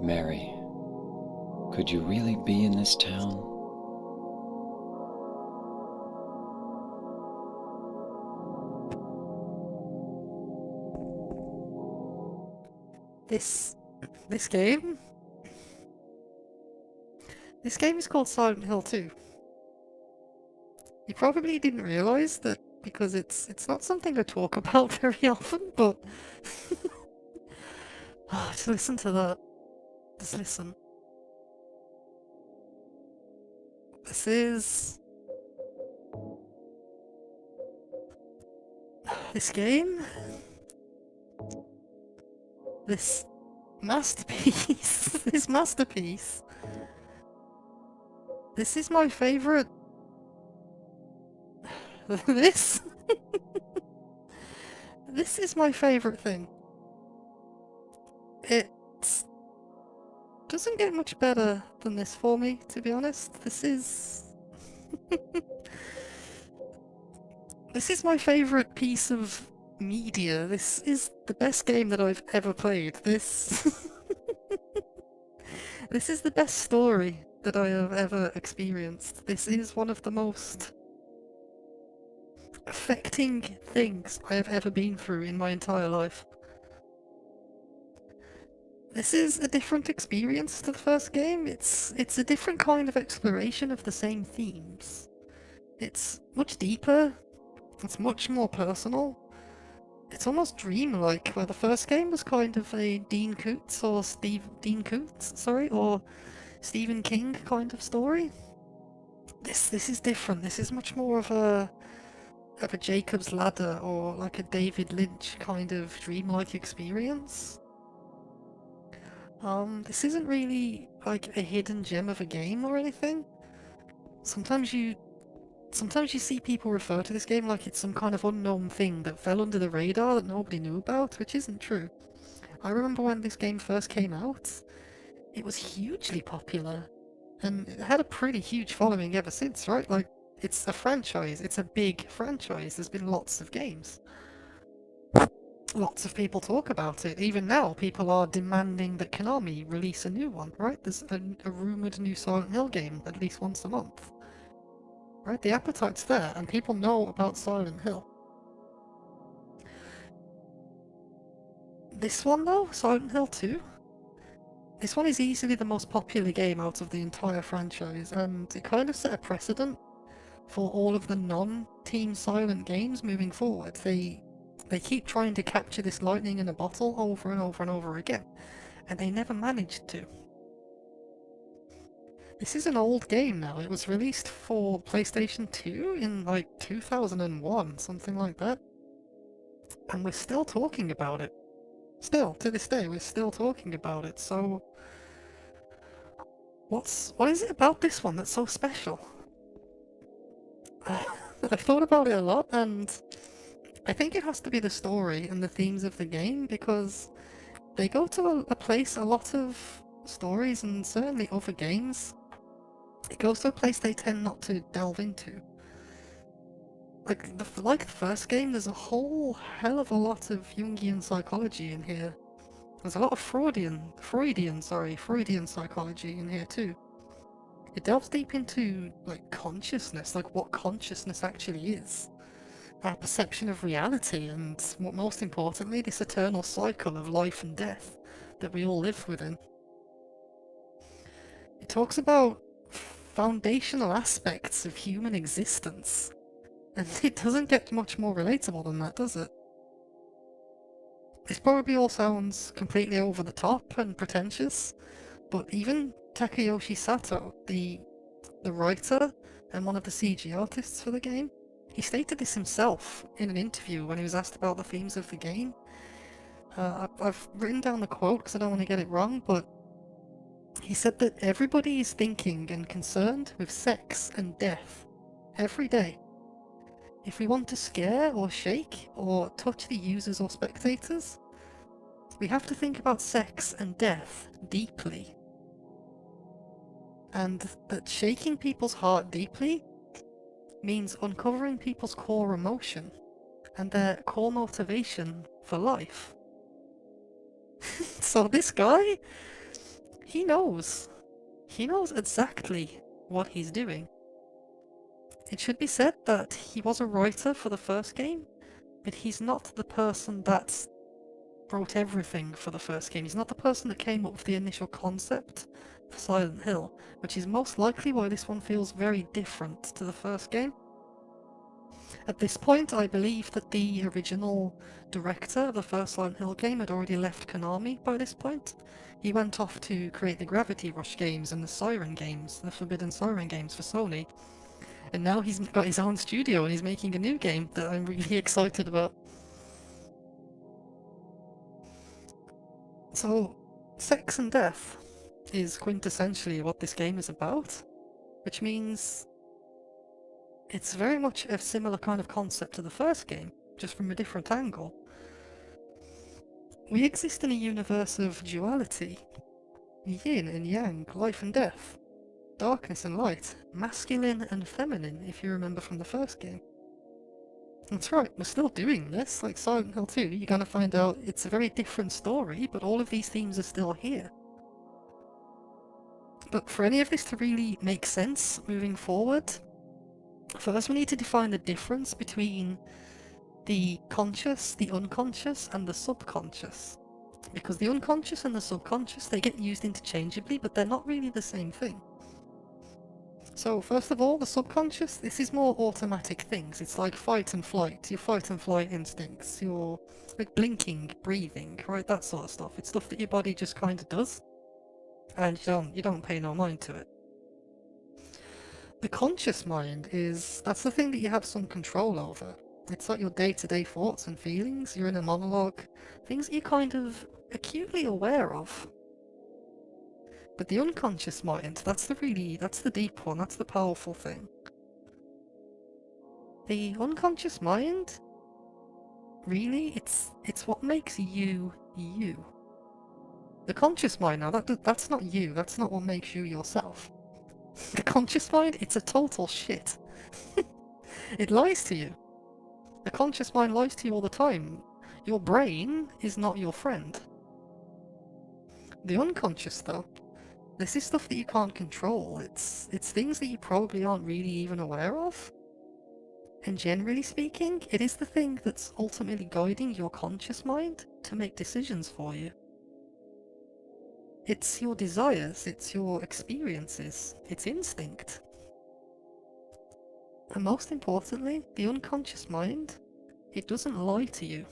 Mary, could you really be in this town? This game? This game is called Silent Hill 2. You probably didn't realise that because it's not something I talk about very often, but just listen to that. Just listen. This game? This masterpiece. This masterpiece. This is my favourite. This is my favourite thing. It doesn't get much better than this for me, to be honest. This is my favourite piece of media. This is the best game that I've ever played. This is the best story that I have ever experienced. This is one of the most affecting things I have ever been through in my entire life. This is a different experience to the first game. It's a different kind of exploration of the same themes. It's much deeper. It's much more personal. It's almost dreamlike, where the first game was kind of a Dean Koontz or Stephen King kind of story. This is different. This is much more of a Jacob's Ladder or like a David Lynch kind of dreamlike experience. This isn't really like a hidden gem of a game or anything. Sometimes you see people refer to this game like it's some kind of unknown thing that fell under the radar that nobody knew about, which isn't true. I remember when this game first came out, it was hugely popular, and it had a pretty huge following ever since, right? Like, it's a franchise, it's a big franchise, there's been lots of games. lots of people talk about it. Even now, people are demanding that Konami release a new one, right? There's a rumoured new Silent Hill game at least once a month. Right? The appetite's there, and people know about Silent Hill. This one, though, Silent Hill 2, this one is easily the most popular game out of the entire franchise, and it kind of set a precedent for all of the non-Team Silent games moving forward. They keep trying to capture this lightning in a bottle over and over and over again, and they never managed to. This is an old game now. It was released for PlayStation 2 in like 2001, something like that. And we're still talking about it. Still, to this day, we're still talking about it, so... What is it about this one that's so special? I've thought about it a lot, and I think it has to be the story and the themes of the game, because they go to a place a lot of stories, and certainly other games, it goes to a place they tend not to delve into. Like the first game, there's a whole hell of a lot of Jungian psychology in here. There's a lot of Freudian psychology in here too. It delves deep into, like, consciousness, like what consciousness actually is. Our perception of reality, and what most importantly, this eternal cycle of life and death that we all live within. It talks about foundational aspects of human existence, and it doesn't get much more relatable than that, does it? This probably all sounds completely over the top and pretentious, but even Takayoshi Sato, the writer and one of the CG artists for the game, he stated this himself in an interview when he was asked about the themes of the game. I've written down the quote because I don't want to get it wrong, but he said that everybody is thinking and concerned with sex and death every day. If we want to scare or shake or touch the users or spectators, we have to think about sex and death deeply. And that shaking people's heart deeply means uncovering people's core emotion and their core motivation for life. So this guy, he knows exactly what he's doing. It should be said that he was a writer for the first game, but he's not the person that wrote everything for the first game. He's not the person that came up with the initial concept for Silent Hill, which is most likely why this one feels very different to the first game. At this point, I believe that the original director of the first Silent Hill game had already left Konami by this point. He went off to create the Gravity Rush games and the Siren games, the Forbidden Siren games for Sony. And now he's got his own studio and he's making a new game that I'm really excited about. So, sex and death is quintessentially what this game is about, which means it's very much a similar kind of concept to the first game, just from a different angle. We exist in a universe of duality, yin and yang, life and death, darkness and light, masculine and feminine, if you remember from the first game. That's right, we're still doing this, like Silent Hill 2, you're gonna find out it's a very different story, but all of these themes are still here. But for any of this to really make sense moving forward, first we need to define the difference between the conscious, the unconscious, and the subconscious. Because the unconscious and the subconscious, they get used interchangeably, but they're not really the same thing. So first of all, the subconscious, this is more automatic things. It's like fight and flight, your fight and flight instincts, your like blinking, breathing, right, that sort of stuff. It's stuff that your body just kind of does, and you don't pay no mind to it. The conscious mind that's the thing that you have some control over. It's like your day-to-day thoughts and feelings, you're in a monologue, things that you're kind of acutely aware of. But the unconscious mind, that's the deep one, that's the powerful thing. The unconscious mind, really, it's what makes you, you. The conscious mind, now, that's not you, that's not what makes you yourself. The conscious mind, it's a total shit. It lies to you. The conscious mind lies to you all the time. Your brain is not your friend. The unconscious, though, this is stuff that you can't control. It's things that you probably aren't really even aware of. And generally speaking, it is the thing that's ultimately guiding your conscious mind to make decisions for you. It's your desires, it's your experiences, it's instinct. And most importantly, the unconscious mind, it doesn't lie to you.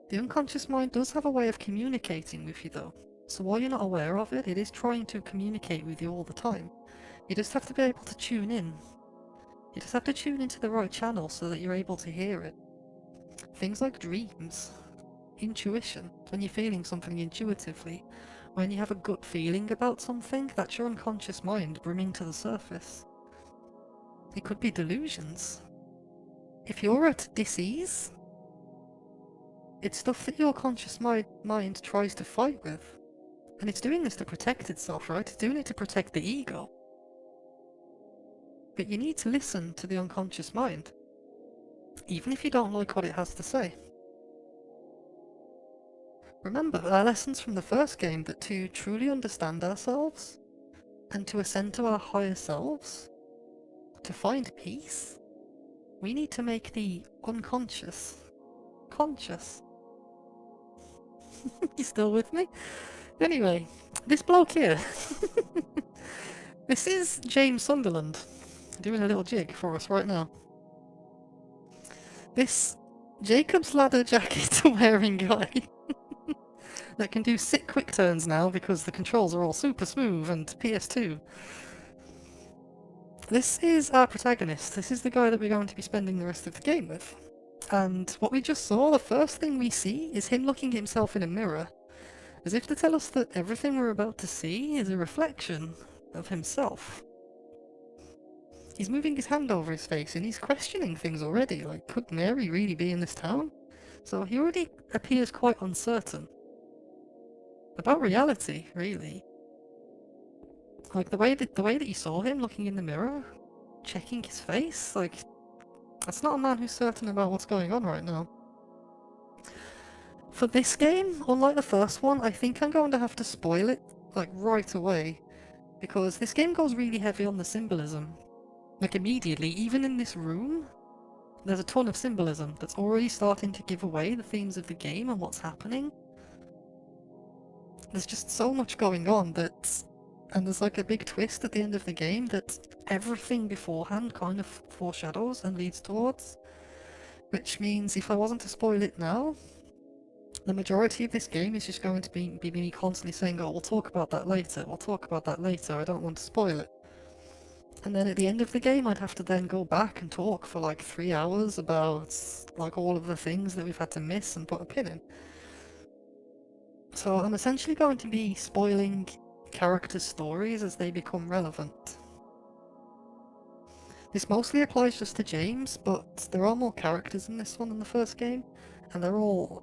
The unconscious mind does have a way of communicating with you though. So while you're not aware of it, it is trying to communicate with you all the time. You just have to be able to tune in. You just have to tune into the right channel so that you're able to hear it. Things like dreams, intuition, when you're feeling something intuitively, when you have a gut feeling about something, that's your unconscious mind bringing to the surface. It could be delusions. If you're at dis-ease, it's stuff that your conscious mind tries to fight with. And it's doing this to protect itself, right? It's doing it to protect the ego. But you need to listen to the unconscious mind, even if you don't like what it has to say. Remember our lessons from the first game that to truly understand ourselves, and to ascend to our higher selves, to find peace, we need to make the unconscious conscious. You still with me? Anyway, this bloke here. This is James Sunderland doing a little jig for us right now. This Jacob's Ladder jacket wearing guy that can do sick quick turns now because the controls are all super smooth and PS2. This is our protagonist. This is the guy that we're going to be spending the rest of the game with. And what we just saw, the first thing we see is him looking at himself in a mirror, as if to tell us that everything we're about to see is a reflection of himself. He's moving his hand over his face and he's questioning things already, like, could Mary really be in this town? So he already appears quite uncertain. About reality, really. Like, the way that you saw him looking in the mirror, checking his face, like, that's not a man who's certain about what's going on right now. For this game, unlike the first one, I think I'm going to have to spoil it, like, right away. Because this game goes really heavy on the symbolism. Like, immediately, even in this room, there's a ton of symbolism that's already starting to give away the themes of the game and what's happening. There's just so much going on that... And there's like a big twist at the end of the game that everything beforehand kind of foreshadows and leads towards. Which means if I wasn't to spoil it now, the majority of this game is just going to be me constantly saying, oh, we'll talk about that later, we'll talk about that later, I don't want to spoil it. And then at the end of the game I'd have to then go back and talk for like 3 hours about like all of the things that we've had to miss and put a pin in. So I'm essentially going to be spoiling characters' stories as they become relevant. This mostly applies just to James, but there are more characters in this one than the first game, and they're all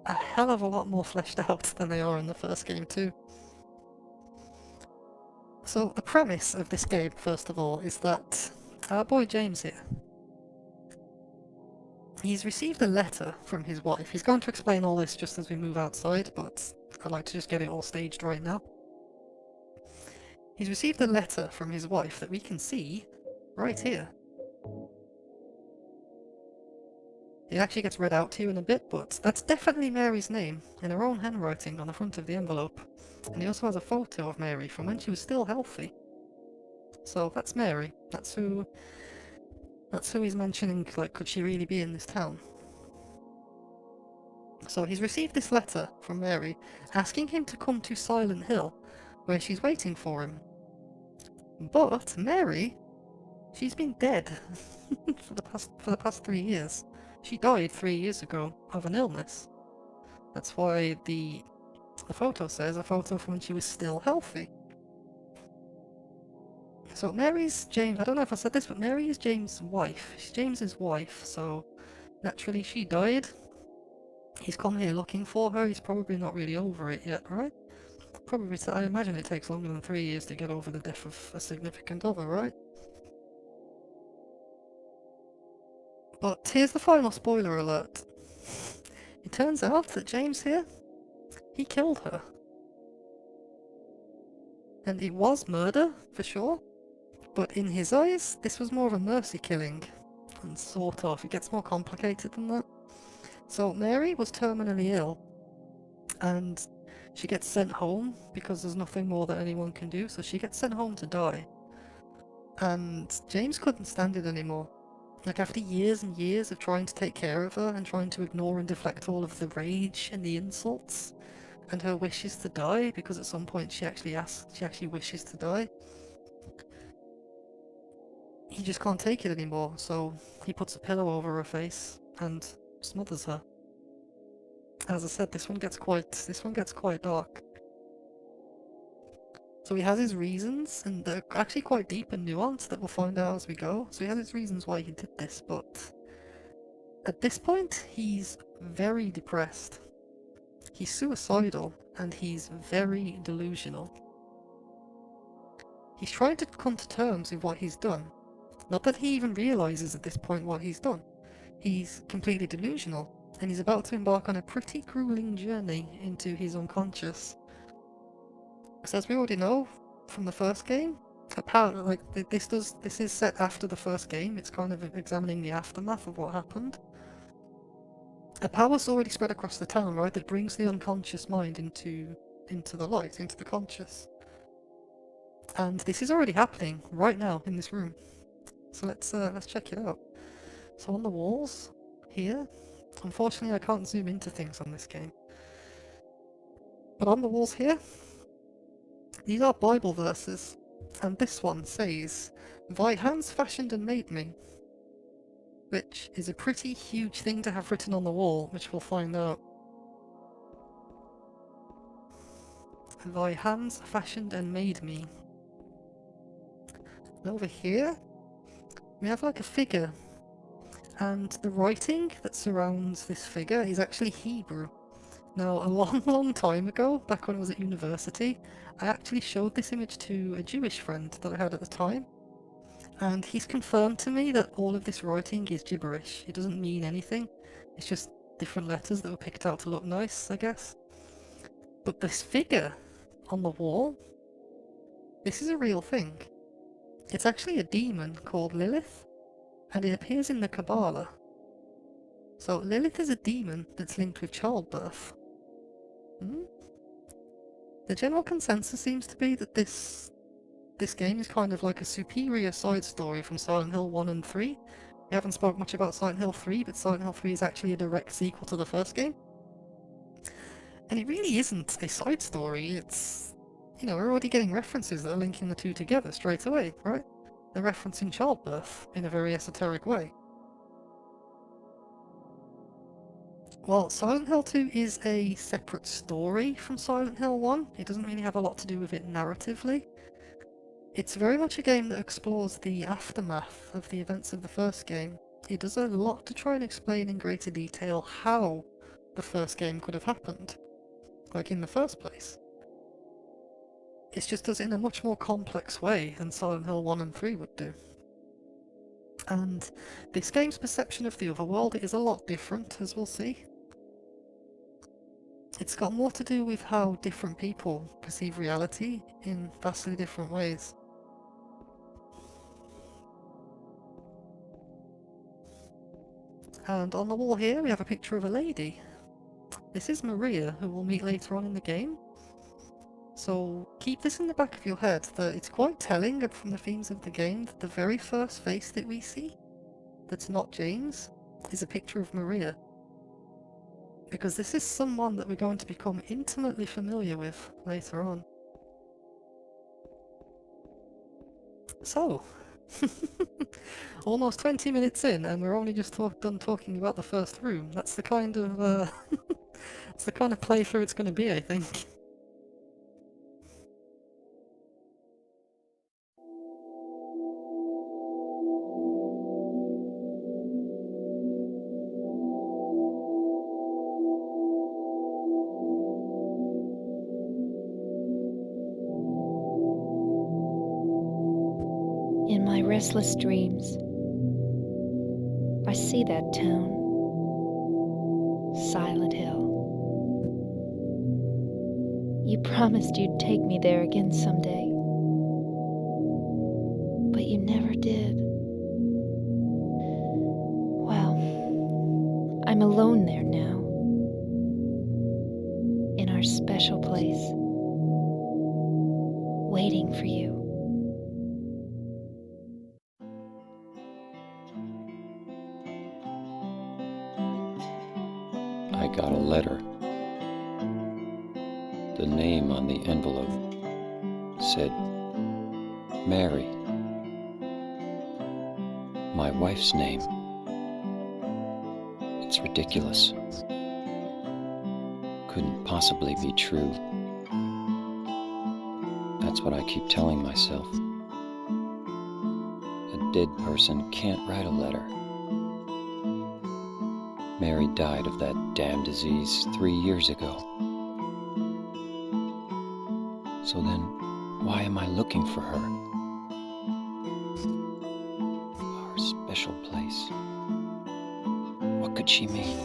a hell of a lot more fleshed out than they are in the first game too. So the premise of this game, first of all, is that our boy James here, he's received a letter from his wife. He's going to explain all this just as we move outside, but I'd like to just get it all staged right now. He's received a letter from his wife that we can see right here. It actually gets read out to you in a bit, but that's definitely Mary's name, in her own handwriting on the front of the envelope. And he also has a photo of Mary from when she was still healthy. So that's Mary. That's who he's mentioning, like, could she really be in this town? So he's received this letter from Mary, asking him to come to Silent Hill, where she's waiting for him. But Mary, she's been dead for the past 3 years. She died 3 years ago of an illness. That's why the photo says a photo from when she was still healthy. So Mary's James, I don't know if I said this, but Mary is James' wife. She's James's wife, so naturally she died. He's come here looking for her, he's probably not really over it yet, right? Probably, I imagine it takes longer than 3 years to get over the death of a significant other, right? But here's the final spoiler alert. It turns out that James here, he killed her. And it was murder, for sure, but in his eyes, this was more of a mercy killing. And sort of, it gets more complicated than that. So Mary was terminally ill, and she gets sent home because there's nothing more that anyone can do, so she gets sent home to die. And James couldn't stand it anymore. Like, after years and years of trying to take care of her and trying to ignore and deflect all of the rage and the insults and her wishes to die, because at some point she actually wishes to die, he just can't take it anymore, so he puts a pillow over her face and smothers her. As I said, this one gets quite dark. So he has his reasons, and they're actually quite deep and nuanced that we'll find out as we go. So he has his reasons why he did this, but at this point, he's very depressed. He's suicidal, and he's very delusional. He's trying to come to terms with what he's done. Not that he even realises at this point what he's done. He's completely delusional, and he's about to embark on a pretty grueling journey into his unconscious. Because as we already know from the first game, this is set after the first game. It's kind of examining the aftermath of what happened. A power's already spread across the town, right, that brings the unconscious mind into the light, into the conscious. And this is already happening right now in this room. So let's check it out. So on the walls here, unfortunately I can't zoom into things on this game, but on the walls here, these are Bible verses, and this one says, "Thy hands fashioned and made me," which is a pretty huge thing to have written on the wall, which we'll find out. Thy hands fashioned and made me. And over here, we have like a figure, and the writing that surrounds this figure is actually Hebrew. Now, a long time ago, back when I was at university, I actually showed this image to a Jewish friend that I had at the time, and he's confirmed to me that all of this writing is gibberish. It doesn't mean anything. It's just different letters that were picked out to look nice, I guess. But this figure on the wall, this is a real thing. It's actually a demon called Lilith, and it appears in the Kabbalah. So Lilith is a demon that's linked with childbirth. The general consensus seems to be that this game is kind of like a superior side story from Silent Hill 1 and 3. We haven't spoken much about Silent Hill 3, but Silent Hill 3 is actually a direct sequel to the first game. And it really isn't a side story, it's... You know, we're already getting references that are linking the two together straight away, right? They're referencing childbirth in a very esoteric way. Well, Silent Hill 2 is a separate story from Silent Hill 1. It doesn't really have a lot to do with it narratively. It's very much a game that explores the aftermath of the events of the first game. It does a lot to try and explain in greater detail how the first game could have happened, like in the first place. It just does it in a much more complex way than Silent Hill 1 and 3 would do. And this game's perception of the otherworld is a lot different, as we'll see. It's got more to do with how different people perceive reality in vastly different ways. And on the wall here we have a picture of a lady. This is Maria, who we'll meet later on in the game. So keep this in the back of your head, that it's quite telling from the themes of the game that the very first face that we see, that's not James, is a picture of Maria. Because this is someone that we're going to become intimately familiar with later on. So, almost 20 minutes in, and we're only just done talking about the first room. That's the kind of, that's the kind of playthrough it's going to be, I think. In my restless dreams, I see that town. Silent Hill. You promised you'd take me there again someday. But you never did. Well, I'm alone there now. In our special place. Waiting for you. I got a letter. The name on the envelope said Mary. My wife's name. It's ridiculous. Couldn't possibly be true. That's what I keep telling myself. A dead person can't write a letter. Mary died of that damn disease 3 years ago. So then, why am I looking for her? Our special place. What could she mean?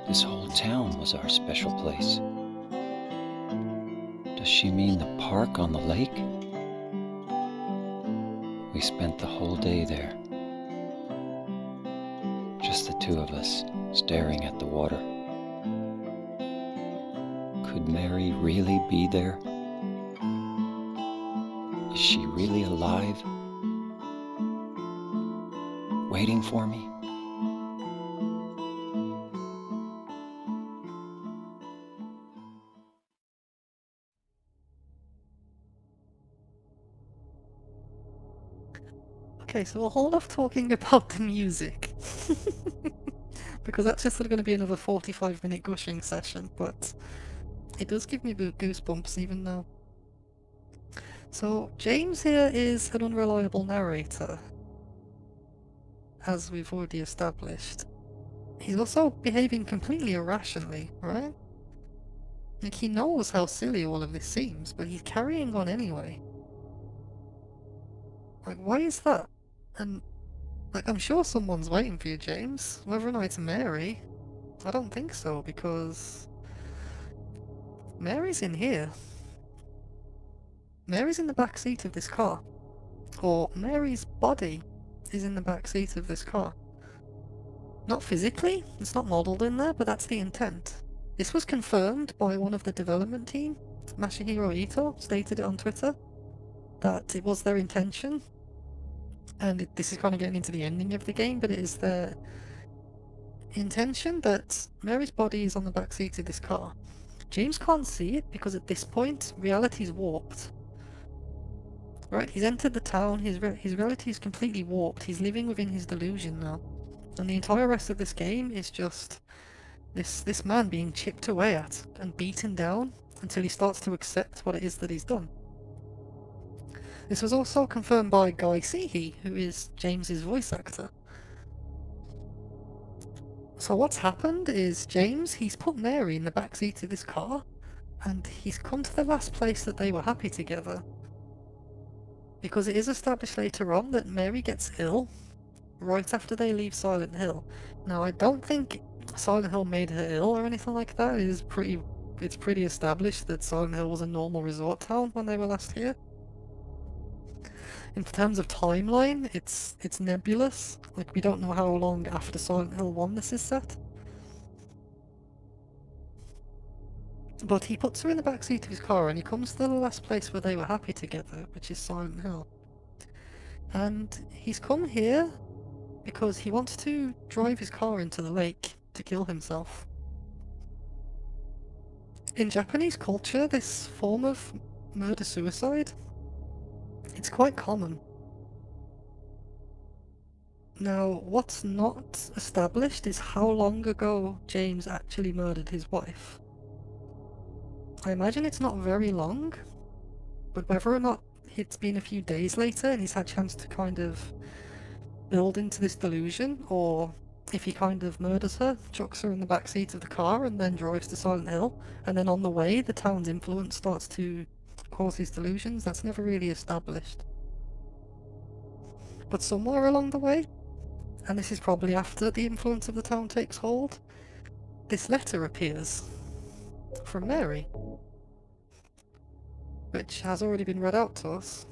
This whole town was our special place. Does she mean the park on the lake? We spent the whole day there. Just the two of us, staring at the water. Could Mary really be there? Is she really alive? Waiting for me? Okay, so we'll hold off talking about the music. Because that's just going to be another 45-minute gushing session, but it does give me goosebumps even now. So, James here is an unreliable narrator, as we've already established. He's also behaving completely irrationally, right? Like, he knows how silly all of this seems, but he's carrying on anyway. Like, why is that? And, like, I'm sure someone's waiting for you, James. Whether or not it's Mary, I don't think so, because Mary's in here. Mary's in the back seat of this car. Or Mary's body is in the back seat of this car. Not physically, it's not modelled in there, but that's the intent. This was confirmed by one of the development team. Masahiro Ito stated it on Twitter, that it was their intention. And this is kind of getting into the ending of the game, but it is their intention that Mary's body is on the back seat of this car. James can't see it because at this point, reality's warped. Right, he's entered the town, his reality is completely warped, he's living within his delusion now. And the entire rest of this game is just this man being chipped away at and beaten down until he starts to accept what it is that he's done. This was also confirmed by Guy Seehee, who is James's voice actor. So what's happened is James, he's put Mary in the backseat of this car, and he's come to the last place that they were happy together. Because it is established later on that Mary gets ill right after they leave Silent Hill. Now, I don't think Silent Hill made her ill or anything like that. It's pretty established that Silent Hill was a normal resort town when they were last here. In terms of timeline, it's nebulous. Like, we don't know how long after Silent Hill 1 this is set. But he puts her in the backseat of his car and he comes to the last place where they were happy together, which is Silent Hill. And he's come here because he wants to drive his car into the lake to kill himself. In Japanese culture, this form of murder-suicide, it's quite common. Now, what's not established is how long ago James actually murdered his wife. I imagine it's not very long, but whether or not it's been a few days later and he's had a chance to kind of build into this delusion, or if he kind of murders her, chucks her in the backseat of the car and then drives to Silent Hill, and then on the way the town's influence starts to cause his delusions, that's never really established. But somewhere along the way, and this is probably after the influence of the town takes hold, this letter appears from Mary, which has already been read out to us.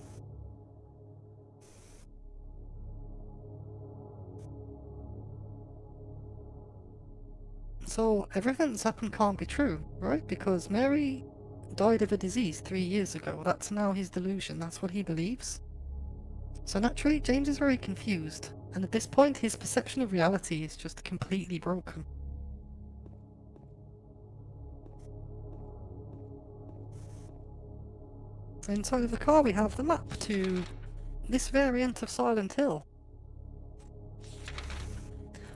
So everything that's happened can't be true, right? Because Mary died of a disease 3 years ago. That's now his delusion. That's what he believes. So naturally, James is very confused. And at this point, his perception of reality is just completely broken. Inside of the car, we have the map to this variant of Silent Hill.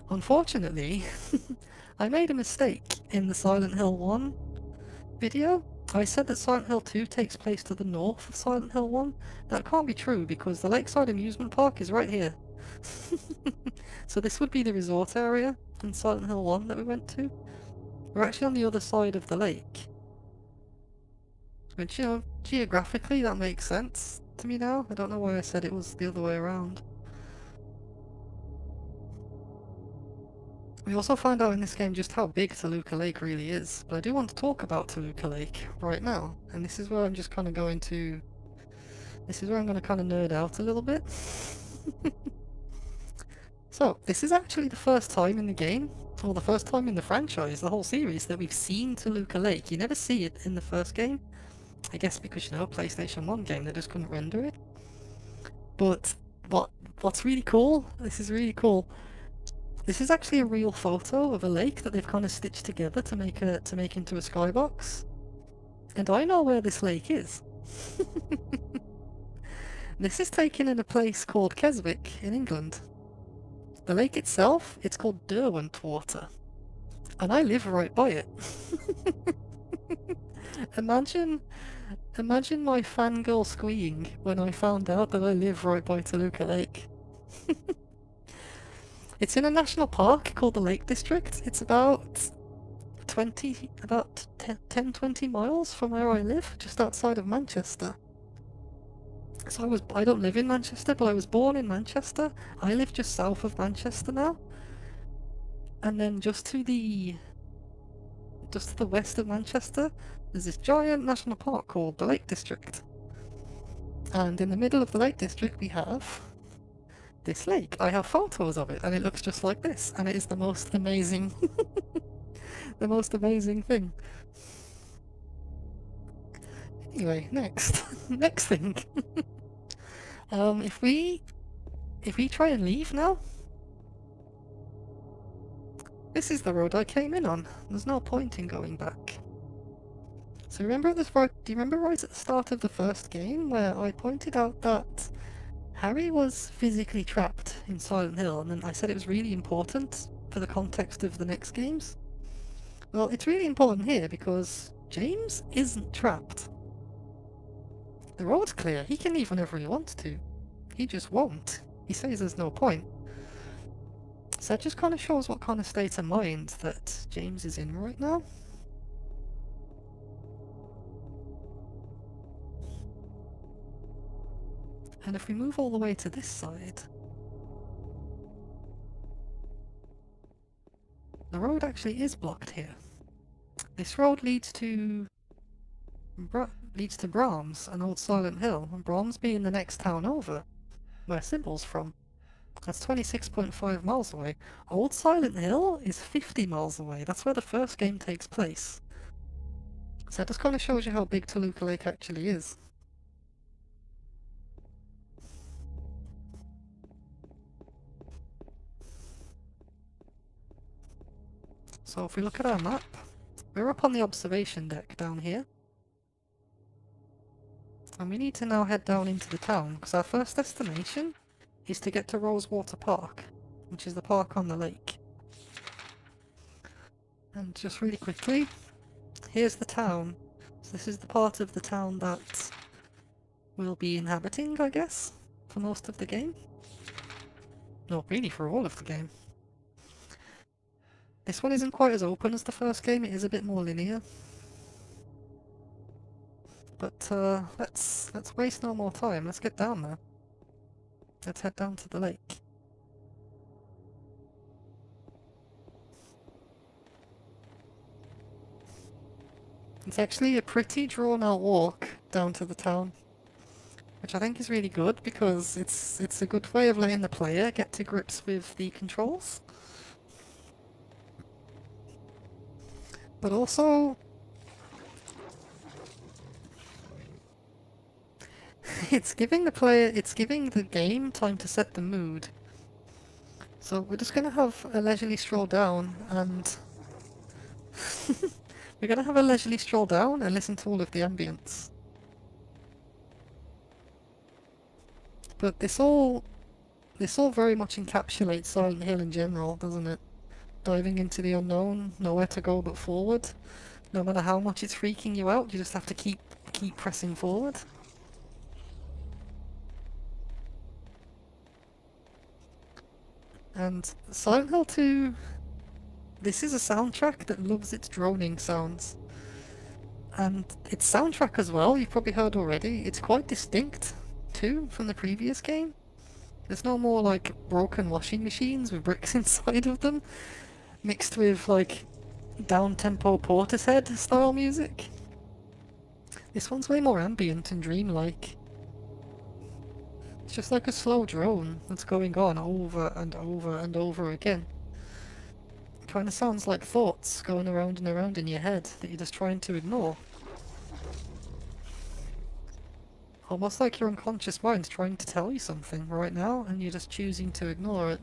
Unfortunately, I made a mistake in the Silent Hill 1 video. I said that Silent Hill 2 takes place to the north of Silent Hill 1. That can't be true because the Lakeside Amusement Park is right here. So this would be the resort area in Silent Hill 1 that we went to. We're actually on the other side of the lake. Which, you know, geographically that makes sense to me now. I don't know why I said it was the other way around. We also find out in this game just how big Toluca Lake really is, but I do want to talk about Toluca Lake right now, and this is where I'm just kind of going to... This is where I'm going to kind of nerd out a little bit. So, this is actually the first time in the game, or the first time in the franchise, the whole series, that we've seen Toluca Lake. You never see it in the first game. I guess because, you know, PlayStation 1 game, they just couldn't render it. But what's really cool, this is really cool, this is actually a real photo of a lake that they've kind of stitched together to make into a skybox. And I know where this lake is. This is taken in a place called Keswick in England. The lake itself, it's called Derwentwater. And I live right by it. Imagine my fangirl squeeing when I found out that I live right by Toluca Lake. It's in a national park called the Lake District. It's about 10-20 miles from where I live, just outside of Manchester. So I don't live in Manchester, but I was born in Manchester. I live just south of Manchester now. And then just to the west of Manchester, there's this giant national park called the Lake District. And in the middle of the Lake District we have this lake. I have photos of it, and it looks just like this, and it is the most amazing the most amazing thing. Anyway, next next thing. If we try and leave now, this is the road I came in on. There's no point in going back. So remember do you remember right at the start of the first game where I pointed out that Harry was physically trapped in Silent Hill, and then I said it was really important for the context of the next games? Well, it's really important here because James isn't trapped. The road's clear. He can leave whenever he wants to. He just won't. He says there's no point. So that just kind of shows what kind of state of mind that James is in right now. And if we move all the way to this side, the road actually is blocked here. This road leads to Brahms, an old Silent Hill, and Brahms being the next town over, where Sybil's from. That's 26.5 miles away. Old Silent Hill is 50 miles away. That's where the first game takes place. So that just kind of shows you how big Toluca Lake actually is. So if we look at our map, we're up on the observation deck down here. And we need to now head down into the town, because our first destination is to get to Rosewater Park, which is the park on the lake. And just really quickly, here's the town. So this is the part of the town that we'll be inhabiting, I guess, for most of the game. No, really for all of the game. This one isn't quite as open as the first game, it is a bit more linear. But let's waste no more time, let's get down there. Let's head down to the lake. It's actually a pretty drawn-out walk down to the town, which I think is really good because it's a good way of letting the player get to grips with the controls. But also, it's giving the game time to set the mood. So we're just gonna have a leisurely stroll down and we're gonna have a leisurely stroll down and listen to all of the ambience. But this all very much encapsulates Silent Hill in general, doesn't it? Diving into the unknown, nowhere to go but forward. No matter how much it's freaking you out, you just have to keep pressing forward. And Silent Hill 2, this is a soundtrack that loves its droning sounds. And its soundtrack as well, you've probably heard already, it's quite distinct too from the previous game. There's no more like broken washing machines with bricks inside of them, mixed with like down-tempo Portishead style music. This one's way more ambient and dreamlike. It's just like a slow drone that's going on over and over and over again. It kind of sounds like thoughts going around and around in your head that you're just trying to ignore. Almost like your unconscious mind's trying to tell you something right now and you're just choosing to ignore it.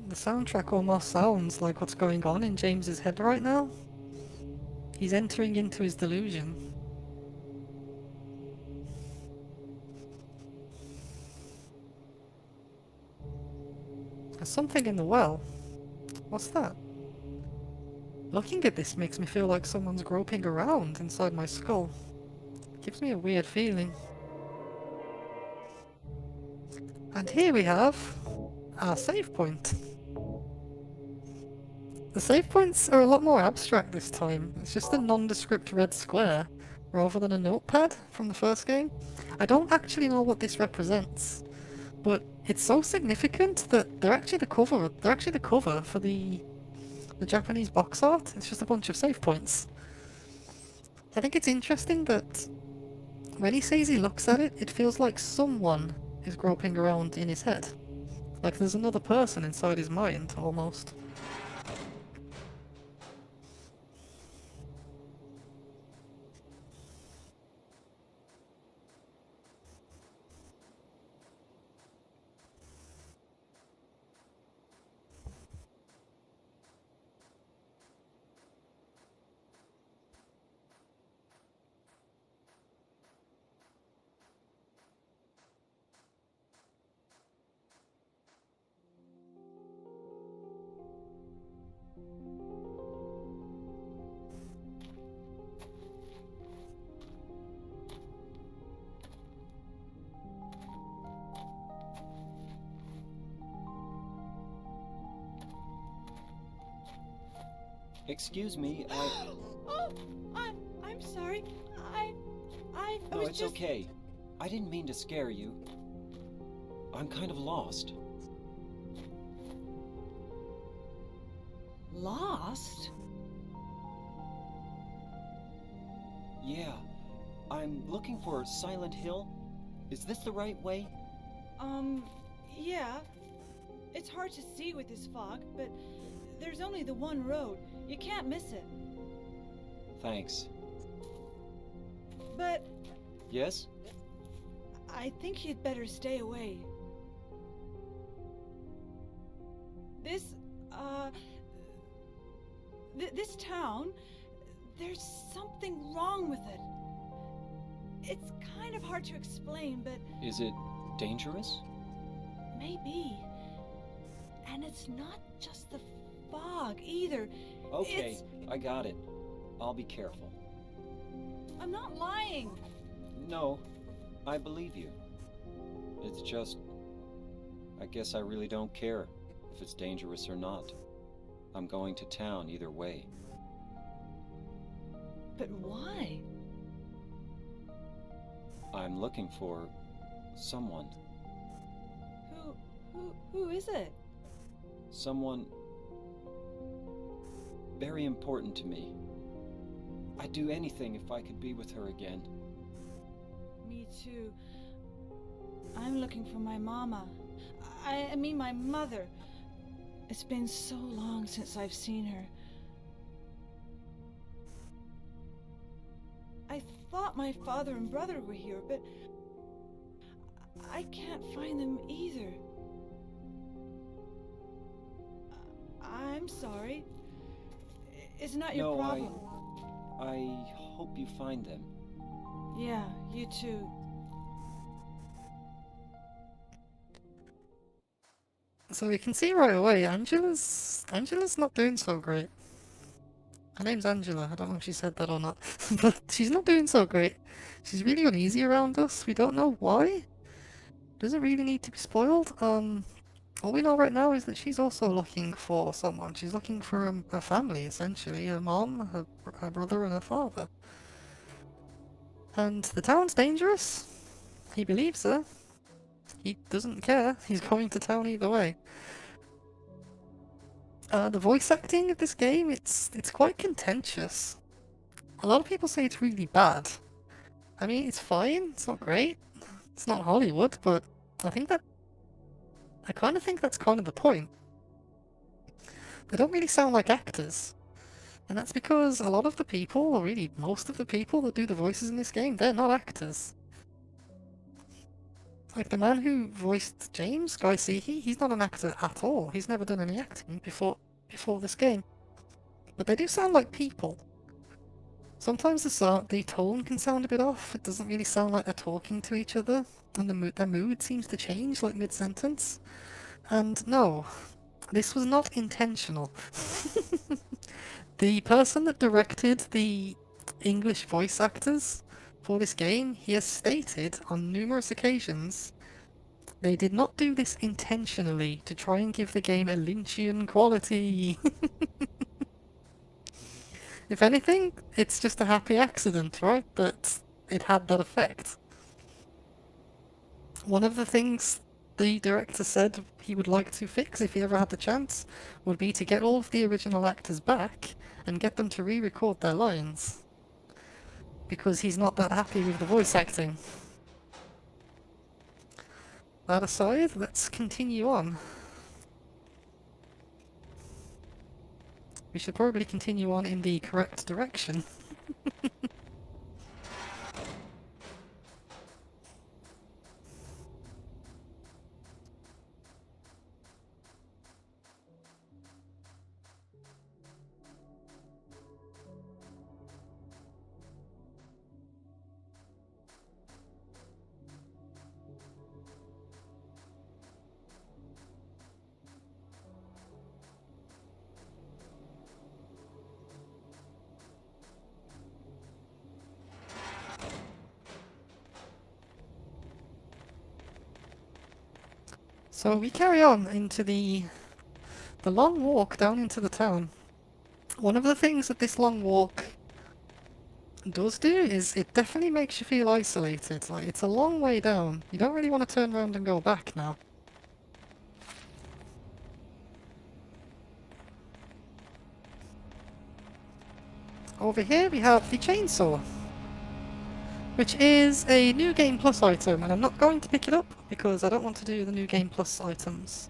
The soundtrack almost sounds like what's going on in James's head right now. He's entering into his delusion. There's something in the well. What's that? Looking at this makes me feel like someone's groping around inside my skull. Gives me a weird feeling. And here we have our save point. The save points are a lot more abstract this time. It's just a nondescript red square, rather than a notepad from the first game. I don't actually know what this represents, but it's so significant that they're actually the cover for the Japanese box art. It's just a bunch of save points. I think it's interesting that when he says he looks at it, it feels like someone is groping around in his head. Like there's another person inside his mind, almost. Excuse me, Oh, I'm sorry. I No, was it's just... okay. I didn't mean to scare you. I'm kind of lost. Lost? Yeah. I'm looking for Silent Hill. Is this the right way? Yeah. It's hard to see with this fog, but there's only the one road. You can't miss it. Thanks. But Yes? I think you'd better stay away. This town, there's something wrong with it. It's kind of hard to explain, but Is it dangerous? maybe. And it's not just the fog either. Okay, It's... I got it. I'll be careful. I'm not lying. No, I believe you. It's just... I guess I really don't care if it's dangerous or not. I'm going to town either way. But why? I'm looking for... someone. Who is it? Someone... very important to me. I'd do anything if I could be with her again. Me too. I'm looking for my mama. I mean my mother. It's been so long since I've seen her. I thought my father and brother were here, but I can't find them either. I'm sorry. It's not your problem. I hope you find them. Yeah, you too. So we can see right away, Angela's not doing so great. Her name's Angela, I don't know if she said that or not, but she's not doing so great. She's really uneasy around us, we don't know why. Doesn't really need to be spoiled. All we know right now is that she's also looking for someone. She's looking for a family, essentially. Her mom, her brother, and her father. And the town's dangerous. He believes her. He doesn't care. He's going to town either way. The voice acting of this game, it's quite contentious. A lot of people say it's really bad. I mean, it's fine. It's not great. It's not Hollywood, but I kind of think that's kind of the point. They don't really sound like actors. And that's because a lot of the people, or really most of the people that do the voices in this game, they're not actors. Like the man who voiced James, Guy Seehey, he's not an actor at all. He's never done any acting before this game. But they do sound like people. Sometimes the tone can sound a bit off. It doesn't really sound like they're talking to each other. And their mood seems to change, like mid-sentence. And no, this was not intentional. The person that directed the English voice actors for this game, he has stated on numerous occasions they did not do this intentionally to try and give the game a Lynchian quality. If anything, it's just a happy accident, right? That it had that effect. One of the things the director said he would like to fix if he ever had the chance would be to get all of the original actors back and get them to re-record their lines. Because he's not that happy with the voice acting. That aside, let's continue on. We should probably continue on in the correct direction. So we carry on into the long walk down into the town. One of the things that this long walk does do is it definitely makes you feel isolated. Like, it's a long way down. You don't really want to turn around and go back now. Over here we have the chainsaw, which is a New Game Plus item, and I'm not going to pick it up because I don't want to do the New Game Plus items.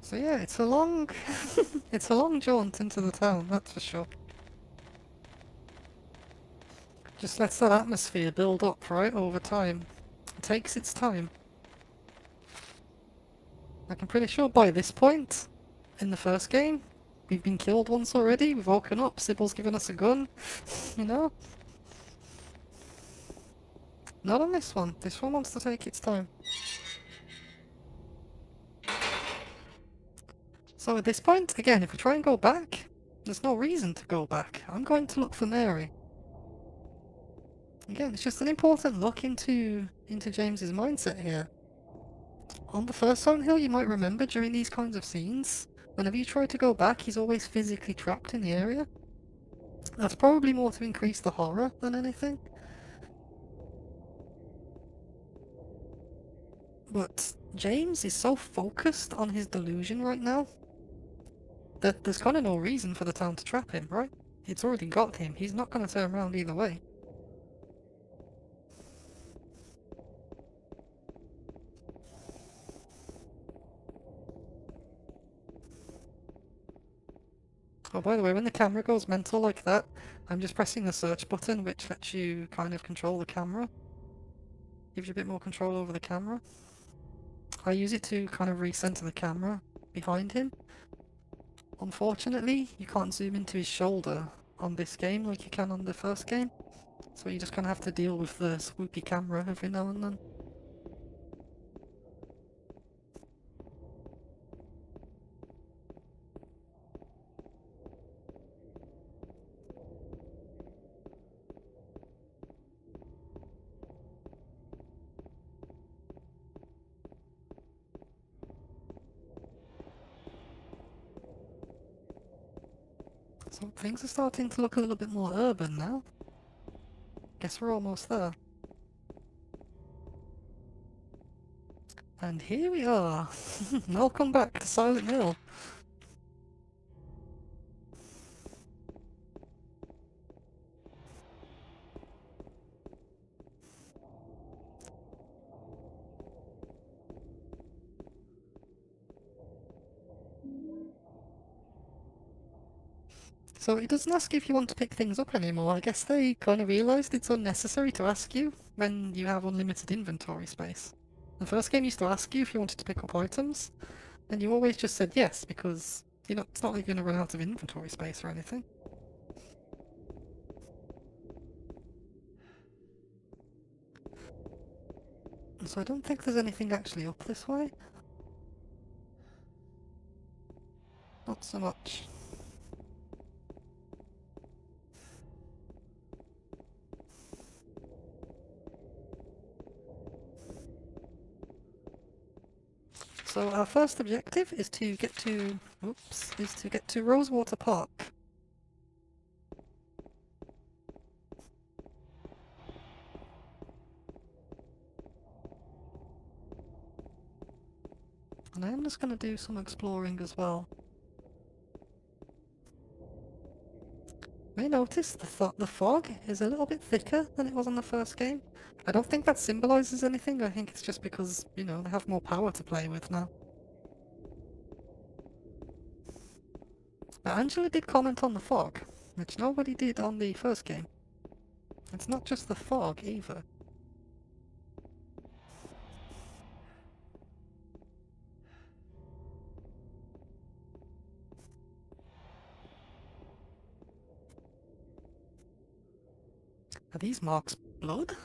So yeah, it's a long, it's a long jaunt into the town, that's for sure. Just lets that atmosphere build up, right, over time. It takes its time. Like, I'm pretty sure by this point, in the first game, we've been killed once already, we've woken up, Sybil's given us a gun, you know? Not on this one. This one wants to take its time. So at this point, again, if we try and go back, there's no reason to go back. I'm going to look for Mary. Again, it's just an important look into James's mindset here. On the first Silent Hill, you might remember during these kinds of scenes, whenever you try to go back, he's always physically trapped in the area. That's probably more to increase the horror than anything. But James is so focused on his delusion right now that there's kind of no reason for the town to trap him, right? It's already got him. He's not going to turn around either way. Oh, by the way, when the camera goes mental like that, I'm just pressing the search button, which lets you kind of control the camera. Gives you a bit more control over the camera. I use it to kind of recenter the camera behind him. Unfortunately, you can't zoom into his shoulder on this game like you can on the first game. So you just kind of have to deal with the swoopy camera every now and then. So things are starting to look a little bit more urban now. Guess we're almost there. And here we are. Welcome back to Silent Hill. So it doesn't ask if you want to pick things up anymore. I guess they kind of realised it's unnecessary to ask you when you have unlimited inventory space. The first game used to ask you if you wanted to pick up items, and you always just said yes, because, you know, it's not like you're going to run out of inventory space or anything. So I don't think there's anything actually up this way. Not so much. So our first objective is to get to, Rosewater Park. And I am just going to do some exploring as well. You may notice the fog is a little bit thicker than it was on the first game. I don't think that symbolises anything, I think it's just because, you know, they have more power to play with now. Now, Angela did comment on the fog, which nobody did on the first game. It's not just the fog either. Are these marks blood?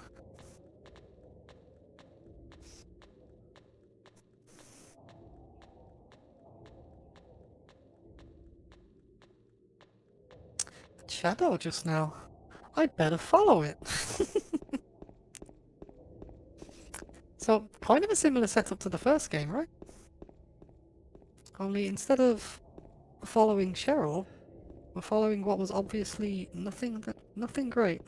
Shadow just now. I'd better follow it. So, kind of a similar setup to the first game, right? Only instead of following Cheryl, we're following what was obviously nothing great.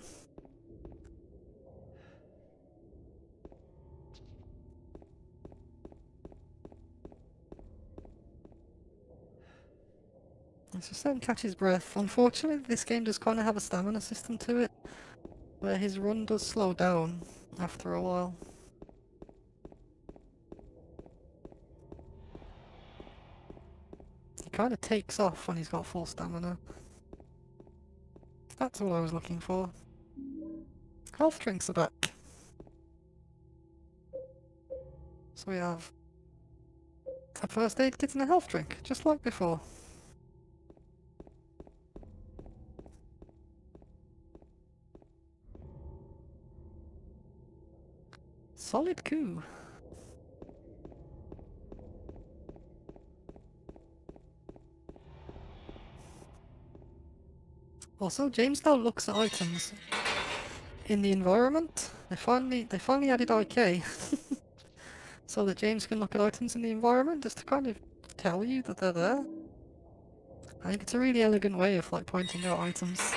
Let's just let him catch his breath. Unfortunately, this game does kind of have a stamina system to it, where his run does slow down after a while. kind of takes off when he's got full stamina. That's all I was looking for. Health drinks are back. So we have a first aid kit and a health drink, just like before. Solid coup. Also, James now looks at items in the environment. They finally added IK, so that James can look at items in the environment just to kind of tell you that they're there. I think it's a really elegant way of like pointing out items.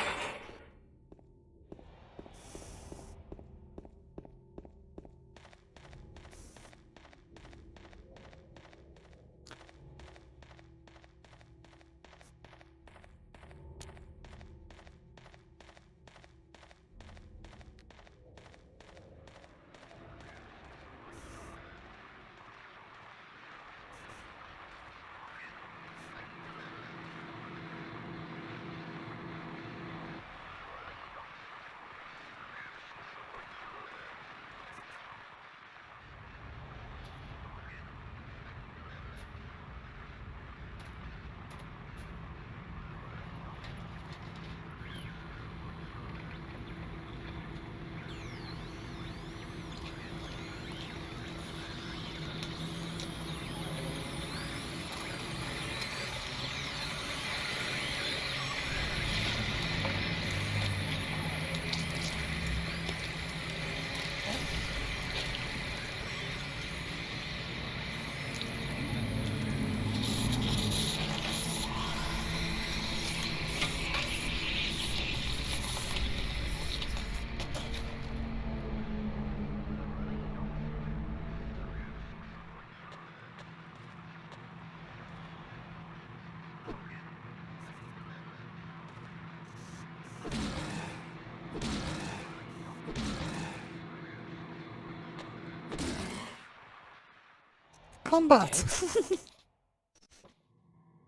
Combat!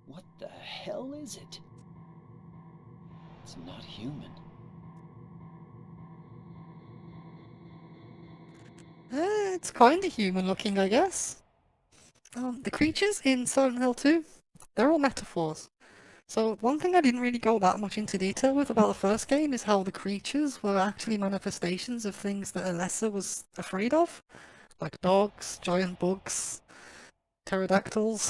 What the hell is it? It's not human. It's kinda human looking, I guess. The creatures in Silent Hill 2, they're all metaphors. So one thing I didn't really go that much into detail with about the first game is how the creatures were actually manifestations of things that Alessa was afraid of. Like dogs, giant bugs, pterodactyls.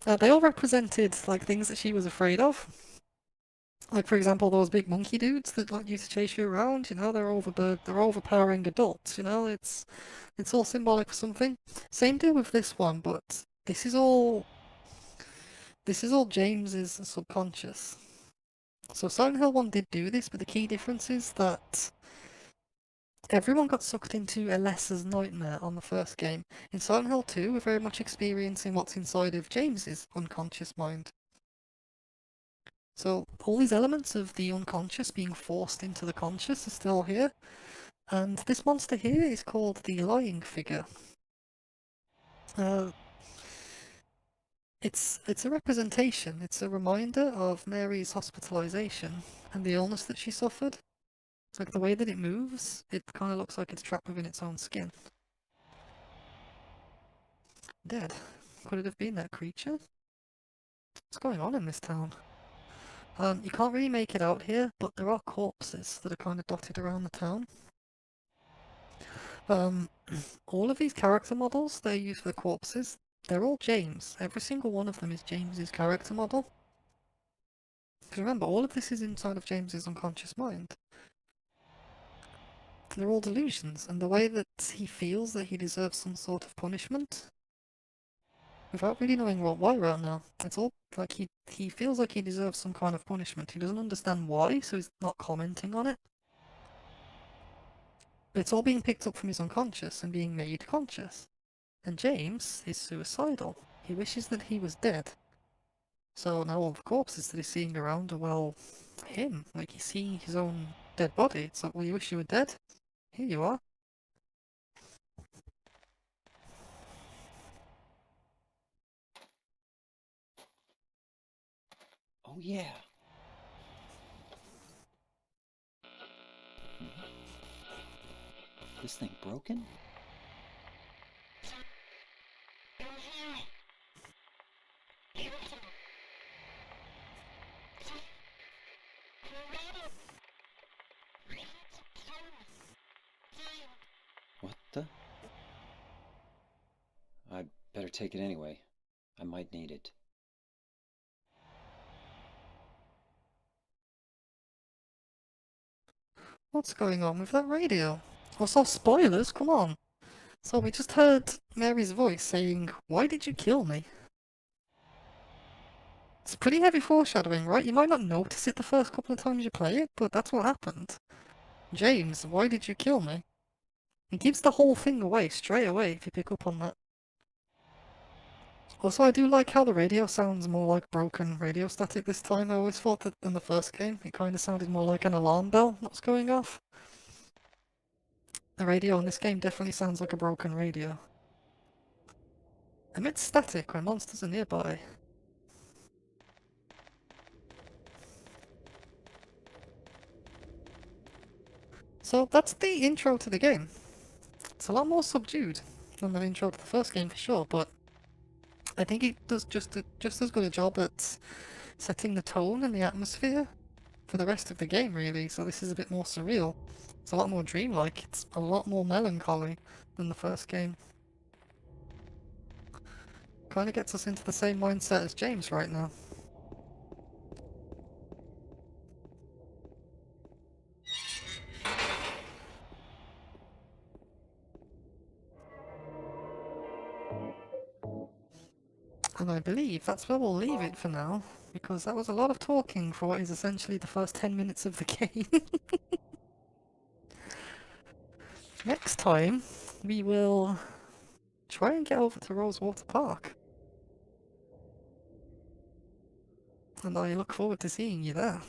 They all represented like things that she was afraid of. Like for example, those big monkey dudes that like used to chase you around. You know, they're overpowering adults. You know, it's all symbolic for something. Same deal with this one, but this is all James's subconscious. So Silent Hill 1 did do this, but the key difference is that everyone got sucked into Alessa's nightmare on the first game. In Silent Hill 2, we're very much experiencing what's inside of James's unconscious mind. So all these elements of the unconscious being forced into the conscious are still here. And this monster here is called the Lying Figure. It's a representation, it's a reminder of Mary's hospitalization and the illness that she suffered. Like the way that it moves, it kind of looks like it's trapped within its own skin. Dead. Could it have been that creature? What's going on in this town? You can't really make it out here, but there are corpses that are kind of dotted around the town. All of these character models they use for the corpses, they're all James. Every single one of them is James's character model. Because remember, all of this is inside of James's unconscious mind. They're all delusions, and the way that he feels that he deserves some sort of punishment, without really knowing why right now, it's all like he feels like he deserves some kind of punishment. He doesn't understand why, so he's not commenting on it. But it's all being picked up from his unconscious and being made conscious. And James is suicidal. He wishes that he was dead. So now all the corpses that he's seeing around are, well, him. Like, he's seeing his own dead body. It's like, well, you wish you were dead? Here you are. yeah. This thing broken? What the? I'd better take it anyway. I might need it. What's going on with that radio? Also, spoilers, come on. So we just heard Mary's voice saying, "Why did you kill me?" It's pretty heavy foreshadowing, right? You might not notice it the first couple of times you play it, but that's what happened. James, why did you kill me? It gives the whole thing away straight away if you pick up on that. Also, I do like how the radio sounds more like broken radio static this time. I always thought that in the first game it kind of sounded more like an alarm bell that's going off. The radio in this game definitely sounds like a broken radio. Emits static when monsters are nearby. So that's the intro to the game. It's a lot more subdued than the intro to the first game for sure, but I think it does just as good a job at setting the tone and the atmosphere for the rest of the game, really. So this is a bit more surreal. It's a lot more dreamlike. It's a lot more melancholy than the first game. Kind of gets us into the same mindset as James right now. And I believe that's where we'll leave it for now, because that was a lot of talking for what is essentially the first 10 minutes of the game. Next time, we will try and get over to Rosewater Park. And I look forward to seeing you there.